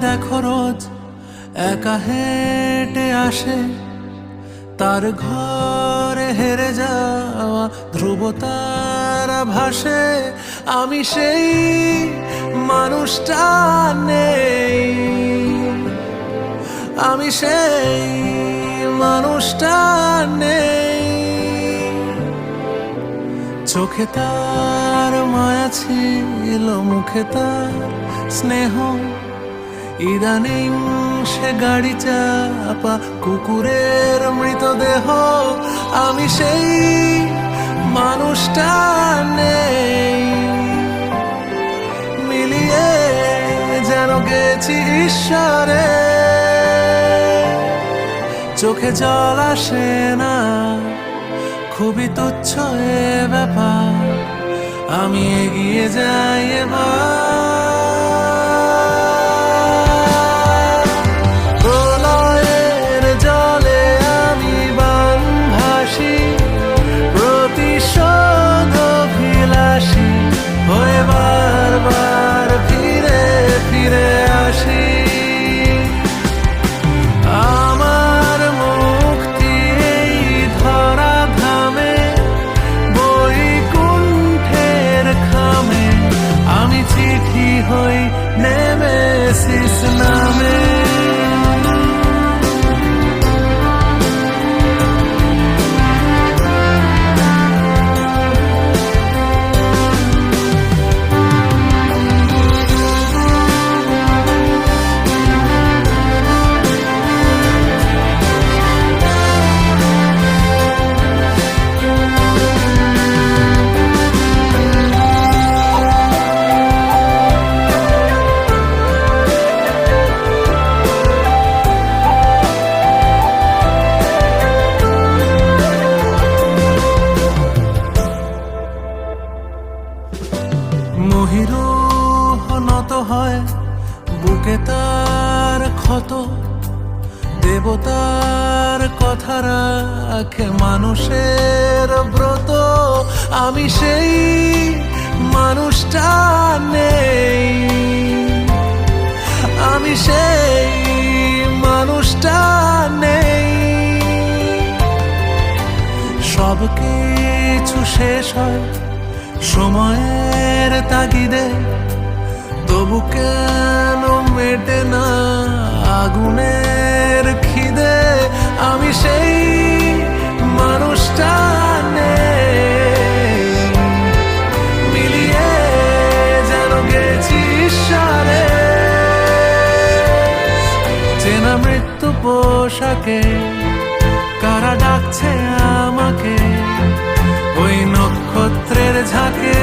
দেখো রোজ একা হেঁটে আসে, তার ঘরে হেরে যাওয়া ধ্রুবতারা ভাসে। আমি সেই মানুষটা নেই, আমি সেই মানুষটা নেই। চোখে তার মায়া ছিল, মুখে তার স্নেহ, ইদানিং সে গাড়ি চাপা কুকুরের মৃতদেহ। আমি সেই মানুষটা নেই, মিলিয়ে যেন গেছি ঈশ্বরে। চোখে জল আসে না, খুবই তুচ্ছ এ ব্যাপার, আমি এগিয়ে যাই এবার। প্রলয়ের জলে আমি বান ভাসি, প্রতিশোধ অভিলাষী হয়ে বারবার ফিরে ফিরে আসি। আমার মুক্তি এই ধরা ধামে, বৈকুণ্ঠের খামে, আমি চিঠি হই নেমেসিস নামে। মহিরুহ নত হয়, বুকে তার ক্ষত, দেবতার কথা রাখে মানুষের ব্রত। আমি সেই মানুষটা নেই, আমি সেই মানুষটা নেই। সব কিছু শেষ হয় সময়ের তাগিদে, তবু কেন মেটে না আগুনের খিদে। আমি সেই মানুষটা নেই, মিলিয়ে যেন গেছি ঈশ্বরে। চেনা মৃত্যু পোশাকে কারা ডাকছে আমাকে, ওই নক্ষত্রের ঝাঁকে।